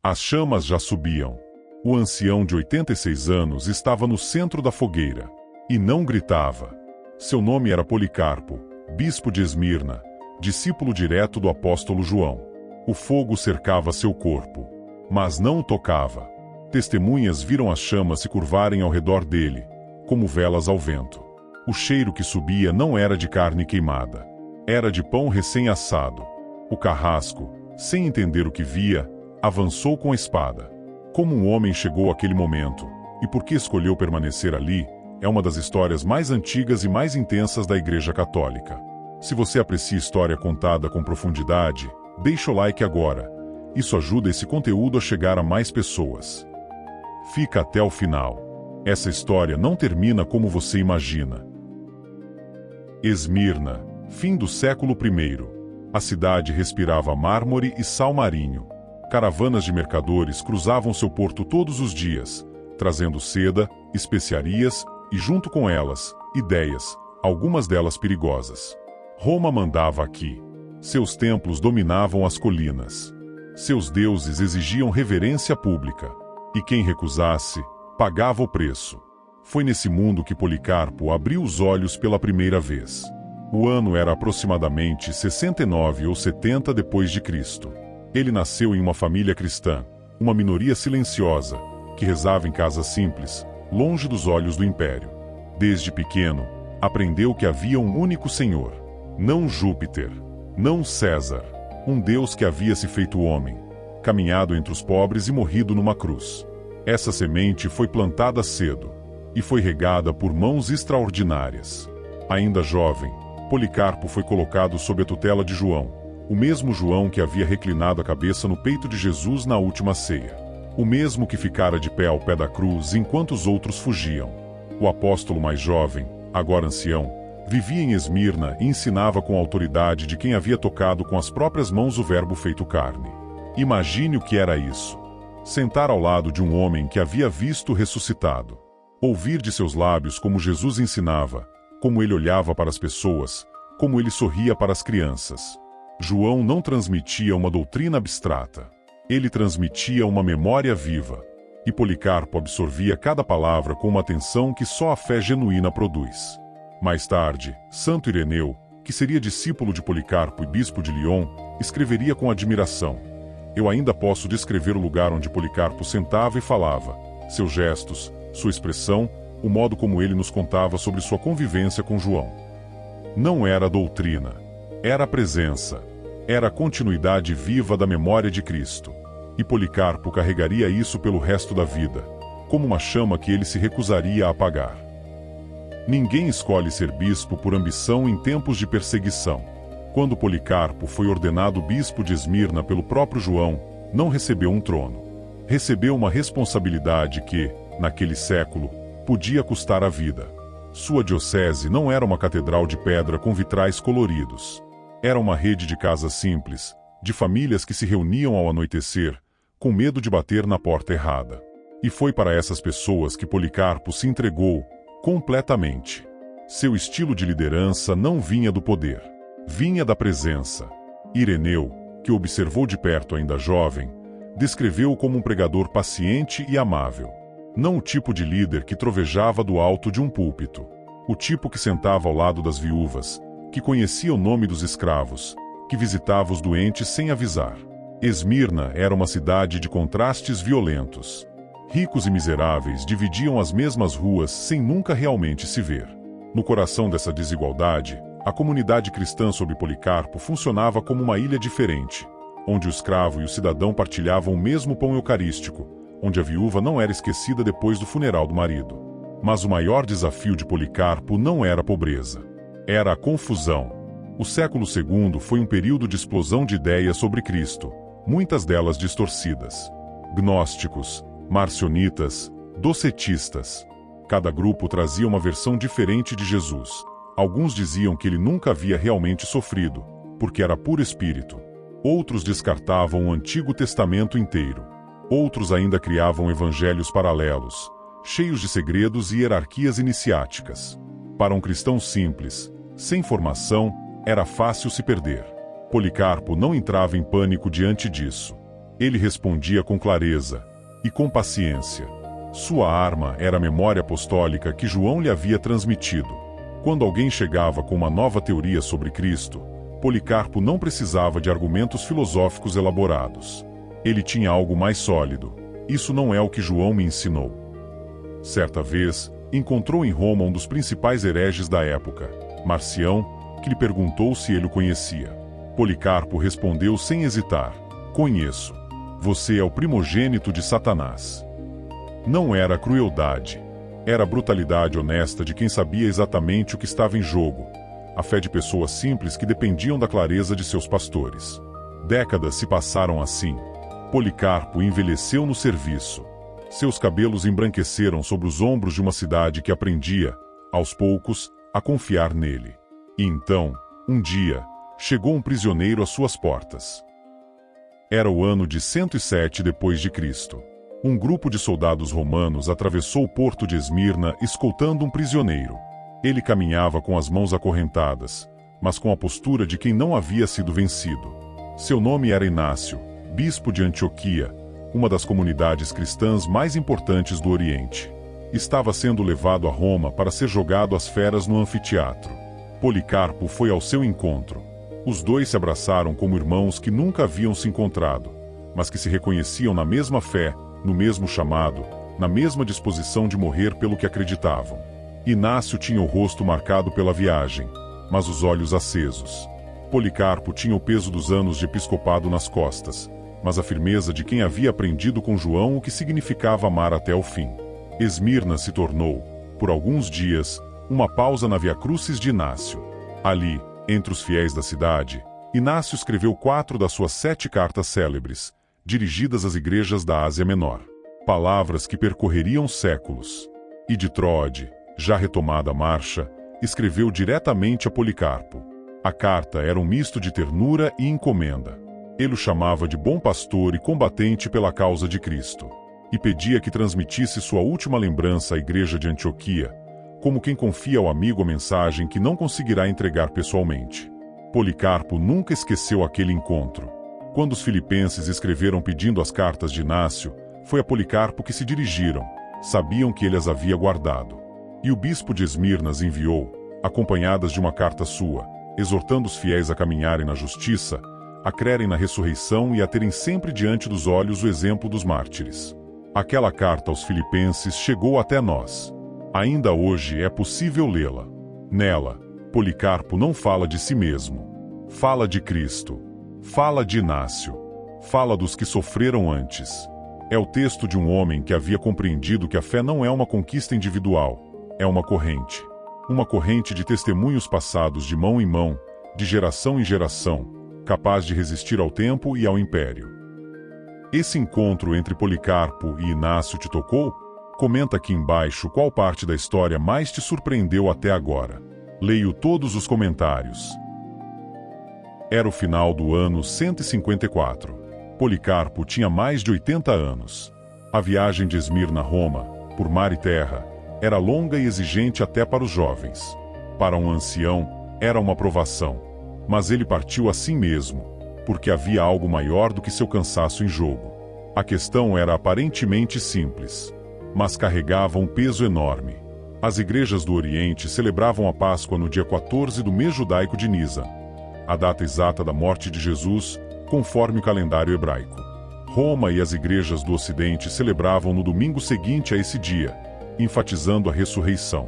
As chamas já subiam. O ancião de 86 anos estava no centro da fogueira. E não gritava. Seu nome era Policarpo, bispo de Esmirna, discípulo direto do apóstolo João. O fogo cercava seu corpo, mas não o tocava. Testemunhas viram as chamas se curvarem ao redor dele, como velas ao vento. O cheiro que subia não era de carne queimada. Era de pão recém-assado. O carrasco, sem entender o que via, avançou com a espada. Como um homem chegou àquele momento, e por que escolheu permanecer ali, é uma das histórias mais antigas e mais intensas da Igreja Católica. Se você aprecia história contada com profundidade, deixa o like agora. Isso ajuda esse conteúdo a chegar a mais pessoas. Fica até o final. Essa história não termina como você imagina. Esmirna, fim do século I. A cidade respirava mármore e sal marinho. Caravanas de mercadores cruzavam seu porto todos os dias, trazendo seda, especiarias e, junto com elas, ideias, algumas delas perigosas. Roma mandava aqui. Seus templos dominavam as colinas. Seus deuses exigiam reverência pública. E quem recusasse, pagava o preço. Foi nesse mundo que Policarpo abriu os olhos pela primeira vez. O ano era aproximadamente 69 ou 70 depois de Cristo. Ele nasceu em uma família cristã, uma minoria silenciosa, que rezava em casa simples, longe dos olhos do império. Desde pequeno, aprendeu que havia um único Senhor, não Júpiter, não César, um Deus que havia se feito homem, caminhado entre os pobres e morrido numa cruz. Essa semente foi plantada cedo, e foi regada por mãos extraordinárias. Ainda jovem, Policarpo foi colocado sob a tutela de João, o mesmo João que havia reclinado a cabeça no peito de Jesus na última ceia. O mesmo que ficara de pé ao pé da cruz enquanto os outros fugiam. O apóstolo mais jovem, agora ancião, vivia em Esmirna e ensinava com a autoridade de quem havia tocado com as próprias mãos o Verbo feito carne. Imagine o que era isso. Sentar ao lado de um homem que havia visto ressuscitado. Ouvir de seus lábios como Jesus ensinava, como ele olhava para as pessoas, como ele sorria para as crianças. João não transmitia uma doutrina abstrata. Ele transmitia uma memória viva. E Policarpo absorvia cada palavra com uma atenção que só a fé genuína produz. Mais tarde, Santo Ireneu, que seria discípulo de Policarpo e bispo de Lyon, escreveria com admiração: eu ainda posso descrever o lugar onde Policarpo sentava e falava, seus gestos, sua expressão, o modo como ele nos contava sobre sua convivência com João. Não era a doutrina, era a presença, era a continuidade viva da memória de Cristo. E Policarpo carregaria isso pelo resto da vida, como uma chama que ele se recusaria a apagar. Ninguém escolhe ser bispo por ambição em tempos de perseguição. Quando Policarpo foi ordenado bispo de Esmirna pelo próprio João, não recebeu um trono. Recebeu uma responsabilidade que, naquele século, podia custar a vida. Sua diocese não era uma catedral de pedra com vitrais coloridos. Era uma rede de casas simples, de famílias que se reuniam ao anoitecer, com medo de bater na porta errada. E foi para essas pessoas que Policarpo se entregou, completamente. Seu estilo de liderança não vinha do poder, vinha da presença. Ireneu, que observou de perto ainda jovem, descreveu-o como um pregador paciente e amável. Não o tipo de líder que trovejava do alto de um púlpito. O tipo que sentava ao lado das viúvas, que conhecia o nome dos escravos, que visitava os doentes sem avisar. Esmirna era uma cidade de contrastes violentos. Ricos e miseráveis dividiam as mesmas ruas sem nunca realmente se ver. No coração dessa desigualdade, a comunidade cristã sob Policarpo funcionava como uma ilha diferente, onde o escravo e o cidadão partilhavam o mesmo pão eucarístico, onde a viúva não era esquecida depois do funeral do marido. Mas o maior desafio de Policarpo não era a pobreza. Era a confusão. O século II foi um período de explosão de ideias sobre Cristo, muitas delas distorcidas. Gnósticos, marcionitas, docetistas. Cada grupo trazia uma versão diferente de Jesus. Alguns diziam que ele nunca havia realmente sofrido, porque era puro espírito. Outros descartavam o Antigo Testamento inteiro. Outros ainda criavam evangelhos paralelos, cheios de segredos e hierarquias iniciáticas. Para um cristão simples, sem formação, era fácil se perder. Policarpo não entrava em pânico diante disso. Ele respondia com clareza e com paciência. Sua arma era a memória apostólica que João lhe havia transmitido. Quando alguém chegava com uma nova teoria sobre Cristo, Policarpo não precisava de argumentos filosóficos elaborados. Ele tinha algo mais sólido. Isso não é o que João me ensinou. Certa vez, encontrou em Roma um dos principais hereges da época, Marcião, que lhe perguntou se ele o conhecia. Policarpo respondeu sem hesitar: "Conheço. Você é o primogênito de Satanás." Não era crueldade. Era a brutalidade honesta de quem sabia exatamente o que estava em jogo. A fé de pessoas simples que dependiam da clareza de seus pastores. Décadas se passaram assim. Policarpo envelheceu no serviço. Seus cabelos embranqueceram sobre os ombros de uma cidade que aprendia, aos poucos, a confiar nele. E então, um dia, chegou um prisioneiro às suas portas. Era o ano de 107 depois de Cristo. Um grupo de soldados romanos atravessou o porto de Esmirna escoltando um prisioneiro. Ele caminhava com as mãos acorrentadas, mas com a postura de quem não havia sido vencido. Seu nome era Inácio, bispo de Antioquia, uma das comunidades cristãs mais importantes do Oriente. Estava sendo levado a Roma para ser jogado às feras no anfiteatro. Policarpo foi ao seu encontro. Os dois se abraçaram como irmãos que nunca haviam se encontrado, mas que se reconheciam na mesma fé, no mesmo chamado, na mesma disposição de morrer pelo que acreditavam. Inácio tinha o rosto marcado pela viagem, mas os olhos acesos. Policarpo tinha o peso dos anos de episcopado nas costas, mas a firmeza de quem havia aprendido com João o que significava amar até o fim. Esmirna se tornou, por alguns dias, uma pausa na Via Crucis de Inácio. Ali, entre os fiéis da cidade, Inácio escreveu 4 das suas 7 cartas célebres, dirigidas às igrejas da Ásia Menor. Palavras que percorreriam séculos. E de Troade, já retomada a marcha, escreveu diretamente a Policarpo. A carta era um misto de ternura e encomenda. Ele o chamava de bom pastor e combatente pela causa de Cristo. E pedia que transmitisse sua última lembrança à igreja de Antioquia, como quem confia ao amigo a mensagem que não conseguirá entregar pessoalmente. Policarpo nunca esqueceu aquele encontro. Quando os filipenses escreveram pedindo as cartas de Inácio, foi a Policarpo que se dirigiram, sabiam que ele as havia guardado. E o bispo de Esmirna as enviou, acompanhadas de uma carta sua, exortando os fiéis a caminharem na justiça, a crerem na ressurreição e a terem sempre diante dos olhos o exemplo dos mártires. Aquela carta aos filipenses chegou até nós. Ainda hoje é possível lê-la. Nela, Policarpo não fala de si mesmo. Fala de Cristo. Fala de Inácio. Fala dos que sofreram antes. É o texto de um homem que havia compreendido que a fé não é uma conquista individual, é uma corrente. Uma corrente de testemunhos passados de mão em mão, de geração em geração, capaz de resistir ao tempo e ao império. Esse encontro entre Policarpo e Inácio te tocou? Comenta aqui embaixo qual parte da história mais te surpreendeu até agora. Leio todos os comentários. Era o final do ano 154. Policarpo tinha mais de 80 anos. A viagem de Esmirna a Roma, por mar e terra, era longa e exigente até para os jovens. Para um ancião, era uma provação. Mas ele partiu assim mesmo, porque havia algo maior do que seu cansaço em jogo. A questão era aparentemente simples, mas carregava um peso enorme. As igrejas do Oriente celebravam a Páscoa no dia 14 do mês judaico de Nisan, a data exata da morte de Jesus, conforme o calendário hebraico. Roma e as igrejas do Ocidente celebravam no domingo seguinte a esse dia, enfatizando a ressurreição.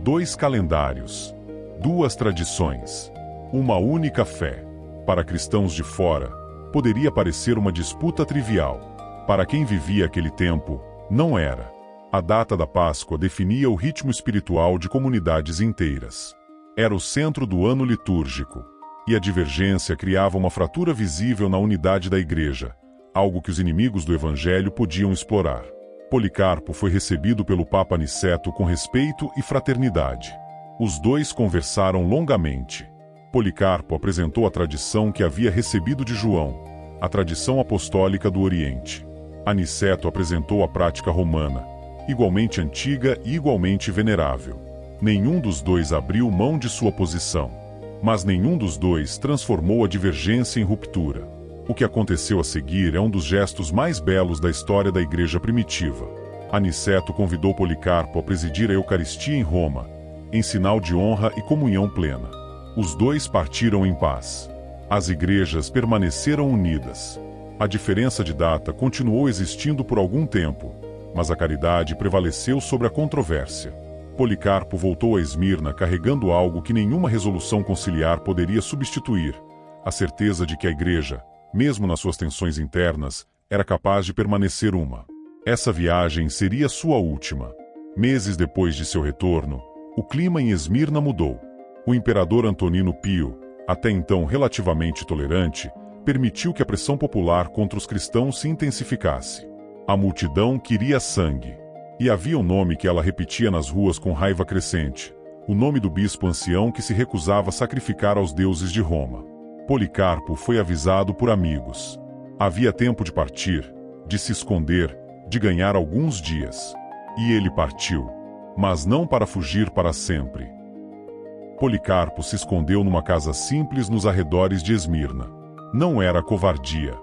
2 calendários, 2 tradições, uma única fé. Para cristãos de fora, poderia parecer uma disputa trivial. Para quem vivia aquele tempo, não era. A data da Páscoa definia o ritmo espiritual de comunidades inteiras. Era o centro do ano litúrgico. E a divergência criava uma fratura visível na unidade da igreja, algo que os inimigos do Evangelho podiam explorar. Policarpo foi recebido pelo Papa Aniceto com respeito e fraternidade. Os dois conversaram longamente. Policarpo apresentou a tradição que havia recebido de João, a tradição apostólica do Oriente. Aniceto apresentou a prática romana, igualmente antiga e igualmente venerável. Nenhum dos dois abriu mão de sua posição. Mas nenhum dos dois transformou a divergência em ruptura. O que aconteceu a seguir é um dos gestos mais belos da história da igreja primitiva. Aniceto convidou Policarpo a presidir a Eucaristia em Roma, em sinal de honra e comunhão plena. Os dois partiram em paz. As igrejas permaneceram unidas. A diferença de data continuou existindo por algum tempo, mas a caridade prevaleceu sobre a controvérsia. Policarpo voltou a Esmirna carregando algo que nenhuma resolução conciliar poderia substituir: a certeza de que a igreja, mesmo nas suas tensões internas, era capaz de permanecer uma. Essa viagem seria sua última. Meses depois de seu retorno, o clima em Esmirna mudou. O imperador Antonino Pio, até então relativamente tolerante, permitiu que a pressão popular contra os cristãos se intensificasse. A multidão queria sangue. E havia um nome que ela repetia nas ruas com raiva crescente: o nome do bispo ancião que se recusava a sacrificar aos deuses de Roma. Policarpo foi avisado por amigos. Havia tempo de partir, de se esconder, de ganhar alguns dias. E ele partiu, mas não para fugir para sempre. Policarpo se escondeu numa casa simples nos arredores de Esmirna. Não era covardia,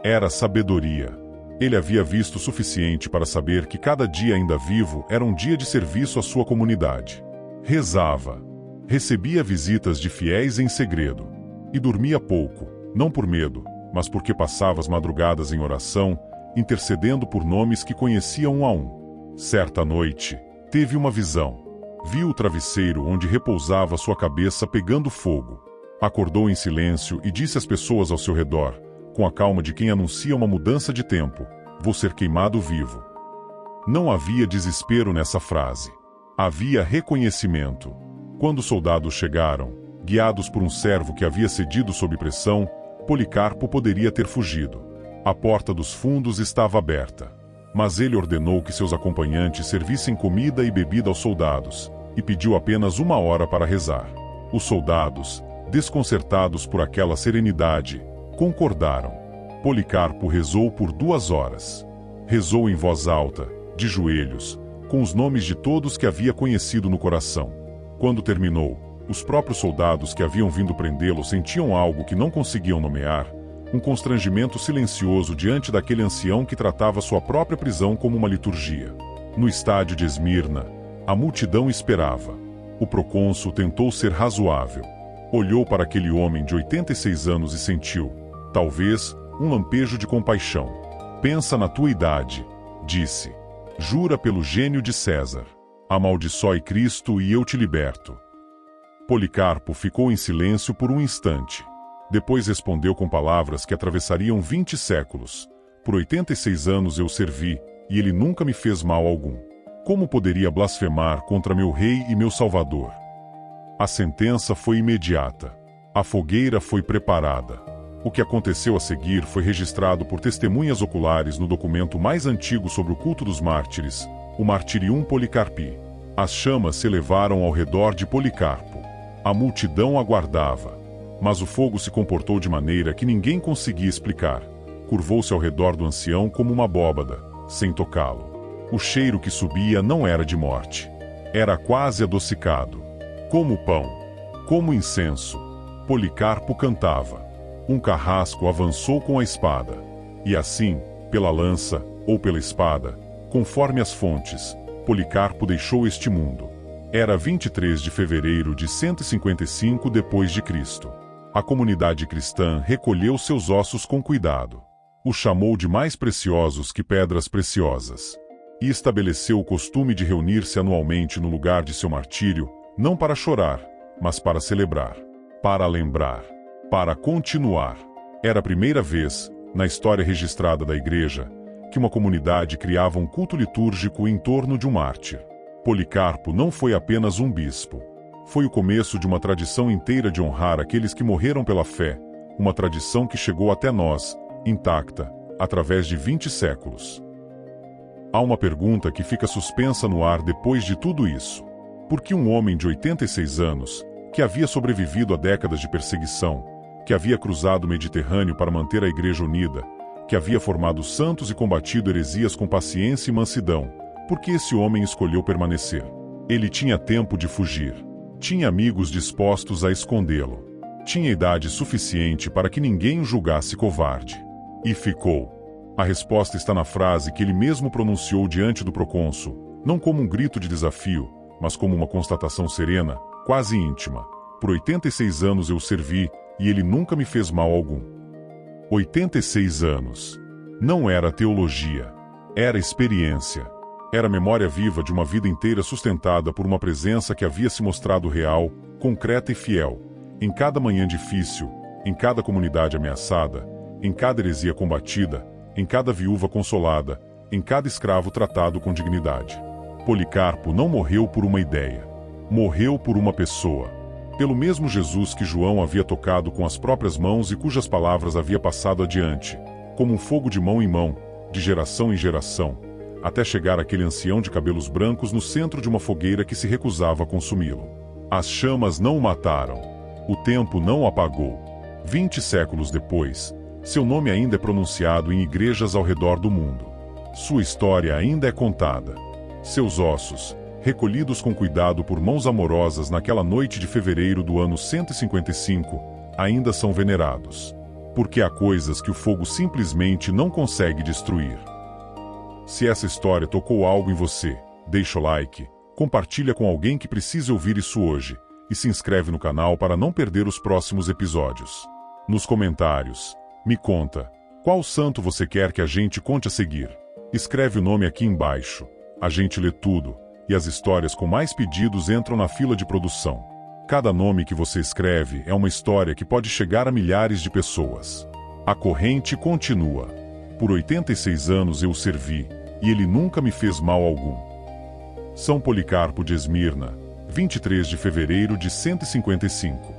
era sabedoria. Ele havia visto o suficiente para saber que cada dia ainda vivo era um dia de serviço à sua comunidade. Rezava. Recebia visitas de fiéis em segredo. E dormia pouco, não por medo, mas porque passava as madrugadas em oração, intercedendo por nomes que conhecia um a um. Certa noite, teve uma visão. Viu o travesseiro onde repousava sua cabeça pegando fogo. Acordou em silêncio e disse às pessoas ao seu redor, com a calma de quem anuncia uma mudança de tempo: vou ser queimado vivo. Não havia desespero nessa frase. Havia reconhecimento. Quando os soldados chegaram, guiados por um servo que havia cedido sob pressão, Policarpo poderia ter fugido. A porta dos fundos estava aberta. Mas ele ordenou que seus acompanhantes servissem comida e bebida aos soldados, e pediu apenas 1 hora para rezar. Os soldados, desconcertados por aquela serenidade, concordaram. Policarpo rezou por 2 horas. Rezou em voz alta, de joelhos, com os nomes de todos que havia conhecido no coração. Quando terminou, os próprios soldados que haviam vindo prendê-lo sentiam algo que não conseguiam nomear: um constrangimento silencioso diante daquele ancião que tratava sua própria prisão como uma liturgia. No estádio de Esmirna, a multidão esperava. O procônsul tentou ser razoável. Olhou para aquele homem de 86 anos e sentiu, talvez, um lampejo de compaixão. Pensa na tua idade, disse. Jura pelo gênio de César. Amaldiçoe Cristo e eu te liberto. Policarpo ficou em silêncio por um instante. Depois respondeu com palavras que atravessariam 20 séculos. Por 86 anos eu servi, e ele nunca me fez mal algum. Como poderia blasfemar contra meu rei e meu salvador? A sentença foi imediata. A fogueira foi preparada. O que aconteceu a seguir foi registrado por testemunhas oculares no documento mais antigo sobre o culto dos mártires, o Martyrium Policarpi. As chamas se elevaram ao redor de Policarpo. A multidão aguardava. Mas o fogo se comportou de maneira que ninguém conseguia explicar. Curvou-se ao redor do ancião como uma abóbada, sem tocá-lo. O cheiro que subia não era de morte. Era quase adocicado. Como pão. Como incenso. Policarpo cantava. Um carrasco avançou com a espada. E assim, pela lança, ou pela espada, conforme as fontes, Policarpo deixou este mundo. Era 23 de fevereiro de 155 d.C. A comunidade cristã recolheu seus ossos com cuidado. O chamou de mais preciosos que pedras preciosas. E estabeleceu o costume de reunir-se anualmente no lugar de seu martírio, não para chorar, mas para celebrar, para lembrar, para continuar. Era a primeira vez, na história registrada da Igreja, que uma comunidade criava um culto litúrgico em torno de um mártir. Policarpo não foi apenas um bispo. Foi o começo de uma tradição inteira de honrar aqueles que morreram pela fé, uma tradição que chegou até nós, intacta, através de 20 séculos. Há uma pergunta que fica suspensa no ar depois de tudo isso. Por que um homem de 86 anos, que havia sobrevivido a décadas de perseguição, que havia cruzado o Mediterrâneo para manter a Igreja unida, que havia formado santos e combatido heresias com paciência e mansidão, por que esse homem escolheu permanecer? Ele tinha tempo de fugir. Tinha amigos dispostos a escondê-lo. tinha idade suficiente para que ninguém o julgasse covarde. E ficou. A resposta está na frase que ele mesmo pronunciou diante do procônsul, não como um grito de desafio, mas como uma constatação serena, quase íntima. Por 86 anos eu o servi, e ele nunca me fez mal algum. 86 anos. Não era teologia. Era experiência. Era a memória viva de uma vida inteira sustentada por uma presença que havia se mostrado real, concreta e fiel, em cada manhã difícil, em cada comunidade ameaçada, em cada heresia combatida, em cada viúva consolada, em cada escravo tratado com dignidade. Policarpo não morreu por uma ideia. Morreu por uma pessoa. Pelo mesmo Jesus que João havia tocado com as próprias mãos e cujas palavras havia passado adiante, como um fogo de mão em mão, de geração em geração, até chegar aquele ancião de cabelos brancos no centro de uma fogueira que se recusava a consumi-lo. As chamas não o mataram. O tempo não o apagou. 20 séculos depois, seu nome ainda é pronunciado em igrejas ao redor do mundo. Sua história ainda é contada. Seus ossos, recolhidos com cuidado por mãos amorosas naquela noite de fevereiro do ano 155, ainda são venerados. Porque há coisas que o fogo simplesmente não consegue destruir. Se essa história tocou algo em você, deixa o like, compartilha com alguém que precise ouvir isso hoje, e se inscreve no canal para não perder os próximos episódios. Nos comentários, me conta, qual santo você quer que a gente conte a seguir? Escreve o nome aqui embaixo, a gente lê tudo, e as histórias com mais pedidos entram na fila de produção. Cada nome que você escreve é uma história que pode chegar a milhares de pessoas. A corrente continua. Por 86 anos eu o servi, e ele nunca me fez mal algum. São Policarpo de Esmirna, 23 de fevereiro de 155.